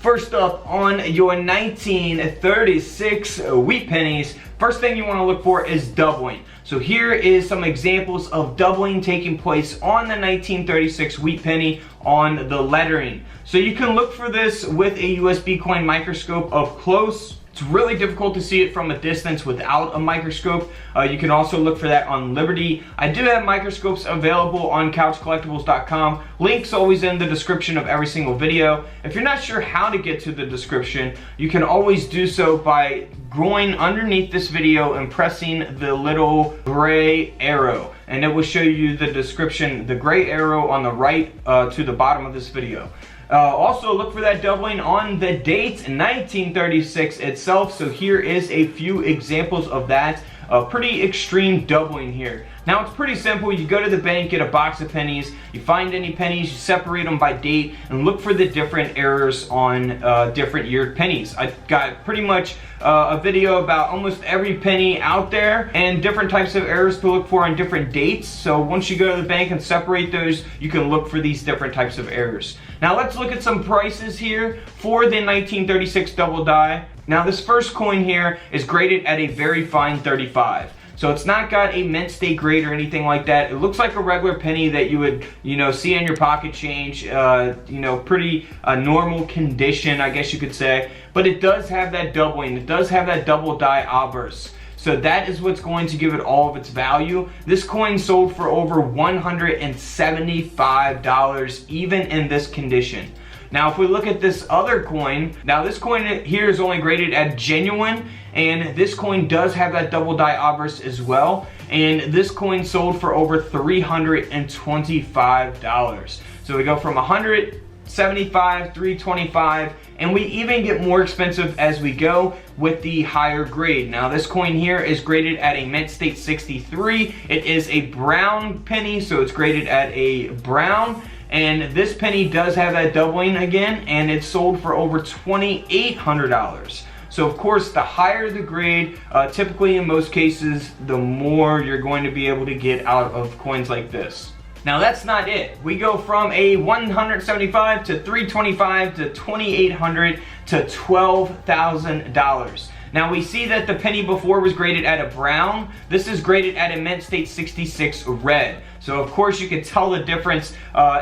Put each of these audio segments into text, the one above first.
First up, on your 1936 wheat pennies, first thing you want to look for is doubling. So here is some examples of doubling taking place on the 1936 wheat penny on the lettering. So you can look for this with a USB coin microscope up close. It's really difficult to see it from a distance without a microscope. You can also look for that on Liberty. I do have microscopes available on couchcollectibles.com. Link's always in the description of every single video. If you're not sure how to get to the description, you can always do so by going underneath this video and pressing the little gray arrow. And it will show you the description, the gray arrow on the right to the bottom of this video. Also look for that doubling on the date 1936 itself. So here is a few examples of that. Pretty extreme doubling here. Now it's pretty simple. You go to the bank, get a box of pennies, you find any pennies, you separate them by date, and look for the different errors on different year pennies. I got pretty much a video about almost every penny out there and different types of errors to look for on different dates. So once you go to the bank and separate those, you can look for these different types of errors. Now let's look at some prices here for the 1936 double die. Now this first coin here is graded at a very fine 35. So it's not got a mint state grade or anything like that. It looks like a regular penny that you would, see in your pocket change. Pretty normal condition, I guess you could say. But it does have that doubling. It does have that double die obverse. So that is what's going to give it all of its value. This coin sold for over $175 even in this condition. Now if we look at this other coin, now this coin here is only graded at genuine, and this coin does have that double die obverse as well, and this coin sold for over $325. So we go from $175, $325, and we even get more expensive as we go with the higher grade. Now this coin here is graded at a mint state 63. It is a brown penny, so it's graded at a brown. And this penny does have that doubling again, and it's sold for over $2,800. So of course, the higher the grade, typically in most cases, the more you're going to be able to get out of coins like this. Now that's not it. We go from a $175 to $325 to $2,800 to $12,000. Now we see that the penny before was graded at a brown. This is graded at a mint state 66 red. So of course you can tell the difference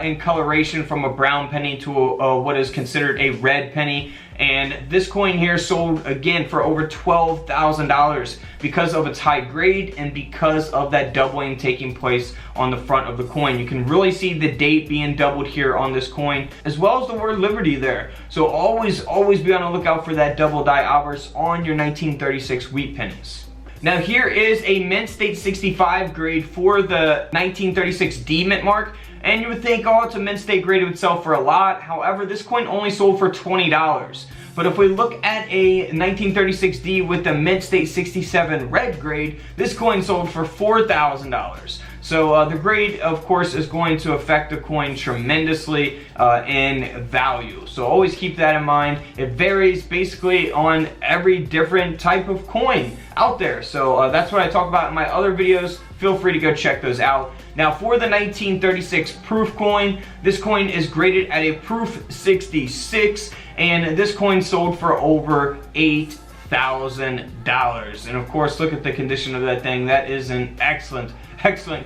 in coloration from a brown penny to what is considered a red penny. And this coin here sold again for over $12,000 because of its high grade and because of that doubling taking place on the front of the coin. You can really see the date being doubled here on this coin, as well as the word Liberty there. So always be on the lookout for that double die obverse on your 1936 wheat pennies. Now here is a mint state 65 grade for the 1936 D mint mark. And you would think, oh, it's a mint state grade, it would sell for a lot. However, this coin only sold for $20. But if we look at a 1936D with the mint state 67 red grade, this coin sold for $4,000. So the grade, of course, is going to affect the coin tremendously in value. So always keep that in mind. It varies basically on every different type of coin out there. So that's what I talk about in my other videos. Feel free to go check those out. Now for the 1936 proof coin, this coin is graded at a proof 66, and this coin sold for over $8,000. And of course, look at the condition of that thing. That is an excellent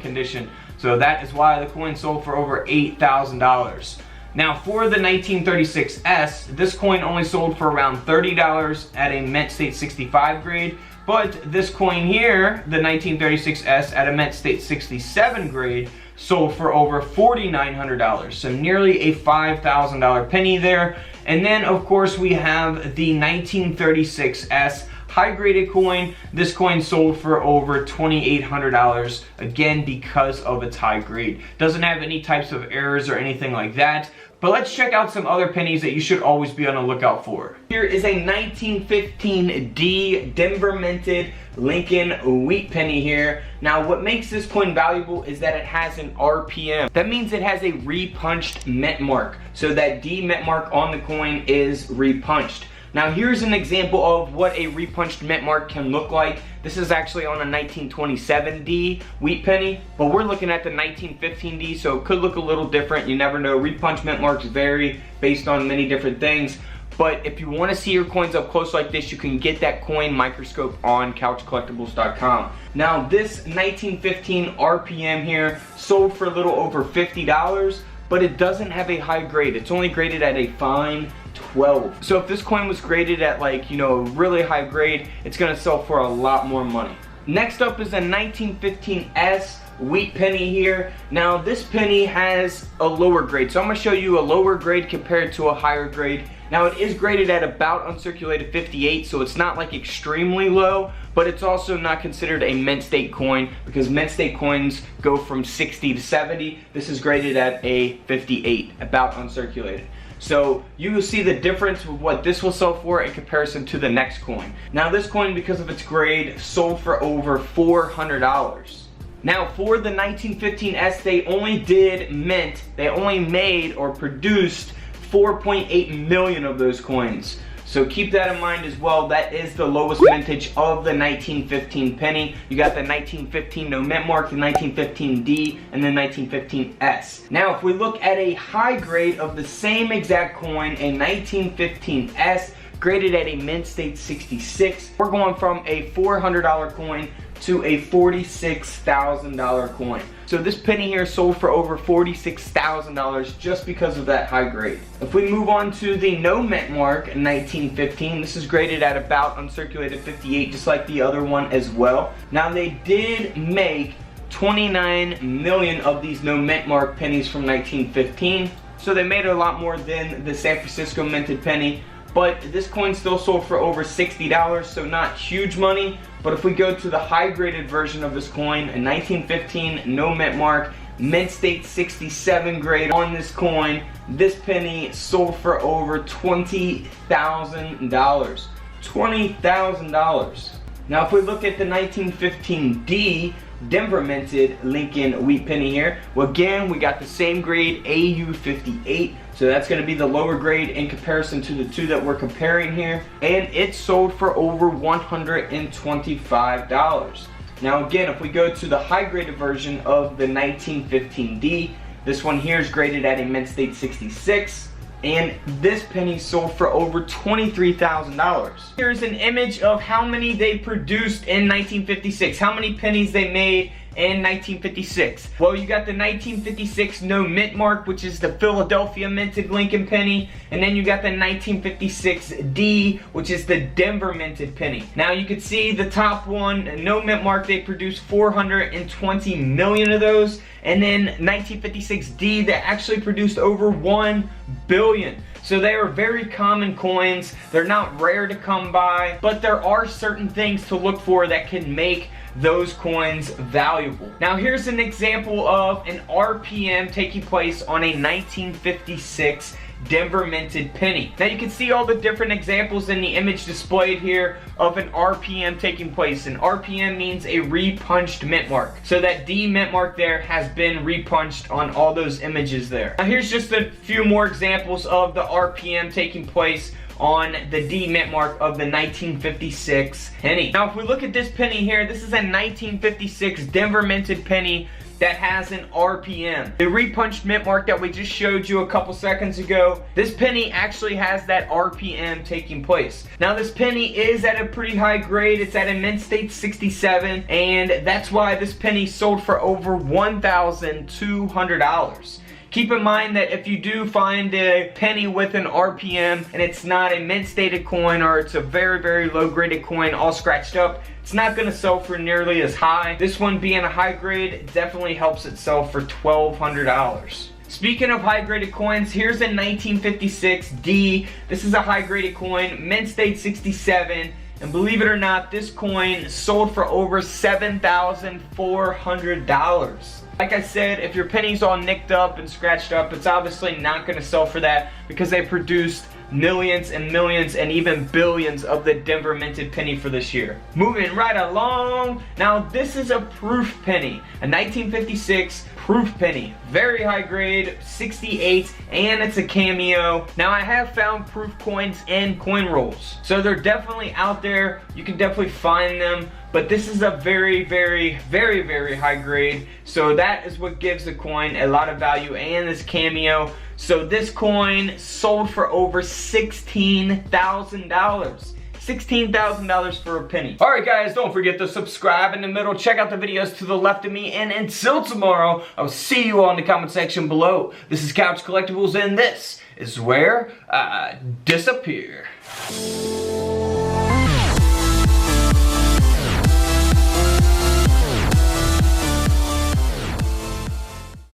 condition. So that is why the coin sold for over $8,000. Now for the 1936S, this coin only sold for around $30 at a mint state 65 grade. But this coin here, the 1936S at a mint state 67 grade, sold for over $4,900. So nearly a $5,000 penny there. And then of course we have the 1936S high graded coin. This coin sold for over $2,800, again because of its high grade. Doesn't have any types of errors or anything like that. But let's check out some other pennies that you should always be on the lookout for. Here is a 1915 D Denver minted Lincoln wheat penny here. Now what makes this coin valuable is that it has an RPM. That means it has a repunched mint mark. So that D mint mark on the coin is repunched. Now here's an example of what a repunched mint mark can look like. This is actually on a 1927D wheat penny, but we're looking at the 1915D, so it could look a little different. You never know. Repunched mint marks vary based on many different things. But if you want to see your coins up close like this, you can get that coin microscope on couchcollectibles.com. Now this 1915 RPM here sold for a little over $50, but it doesn't have a high grade. It's only graded at a fine 12. So if this coin was graded at, like, you know, a really high grade, it's gonna sell for a lot more money. Next up is a 1915S wheat penny here. Now this penny has a lower grade, so I'm going to show you a lower grade compared to a higher grade. Now it is graded at about uncirculated 58, so it's not like extremely low, but it's also not considered a mint state coin because mint state coins go from 60 to 70. This is graded at a 58, about uncirculated. So you will see the difference with what this will sell for in comparison to the next coin. Now this coin, because of its grade, sold for over $400. Now for the 1915S, they only did mint, they only made or produced 4.8 million of those coins. So keep that in mind as well. That is the lowest vintage of the 1915 penny. You got the 1915 no mint mark, the 1915D, and the 1915S. Now if we look at a high grade of the same exact coin, a 1915S, graded at a mint state 66, we're going from a $400 coin to a $46,000 coin. So this penny here sold for over $46,000 just because of that high grade. If we move on to the no mint mark in 1915, this is graded at about uncirculated 58, just like the other one as well. Now they did make 29 million of these no mint mark pennies from 1915, so they made a lot more than the San Francisco minted penny. But this coin still sold for over $60, so not huge money. But if we go to the high graded version of this coin, a 1915 no mint mark, mint state 67 grade on this coin, this penny sold for over $20,000. $20,000. Now if we look at the 1915D Denver minted Lincoln wheat penny here, well again we got the same grade, AU58, so that's going to be the lower grade in comparison to the two that we're comparing here, and it sold for over $125. Now again, if we go to the high graded version of the 1915D, this one here is graded at a mint state 66, and this penny sold for over $23,000. Here's an image of how many they produced in 1956, how many pennies they made in 1956. Well, you got the 1956 no mint mark, which is the Philadelphia minted Lincoln penny, and then you got the 1956D, which is the Denver minted penny. Now you can see the top one, no mint mark, they produced 420 million of those, and then 1956D that actually produced over 1 billion. So they are very common coins. They're not rare to come by, but there are certain things to look for that can make those coins valuable. Now here's an example of an RPM taking place on a 1956 Denver minted penny. Now you can see all the different examples in the image displayed here of an RPM taking place. An RPM means a repunched mint mark. So that D mint mark there has been repunched on all those images there. Now here's just a few more examples of the RPM taking place on the D mint mark of the 1956 penny. Now if we look at this penny here, this is a 1956 Denver minted penny that has an RPM. The repunched mint mark that we just showed you a couple seconds ago, this penny actually has that RPM taking place. Now this penny is at a pretty high grade. It's at a mint state 67, and that's why this penny sold for over $1,200. Keep in mind that if you do find a penny with an RPM and it's not a mint stated coin, or it's a very, very low graded coin all scratched up, it's not going to sell for nearly as high. This one being a high grade definitely helps it sell for $1,200. Speaking of high graded coins, here's a 1956D. This is a high graded coin, mint state 67. And believe it or not, this coin sold for over $7,400. Like I said, if your penny's all nicked up and scratched up, it's obviously not going to sell for that because they produced millions and millions and even billions of the Denver minted penny for this year. Moving right along, now this is a proof penny, a 1956 proof penny, very high grade, 68, and it's a cameo. Now I have found proof coins in coin rolls, so they're definitely out there. You can definitely find them, but this is a very, very, very, very high grade. So that is what gives the coin a lot of value, and this cameo. So this coin sold for over $16,000. $16,000 for a penny. Alright guys, don't forget to subscribe in the middle. Check out the videos to the left of me. And until tomorrow, I'll see you all in the comment section below. This is Couch Collectibles, and this is where I disappear.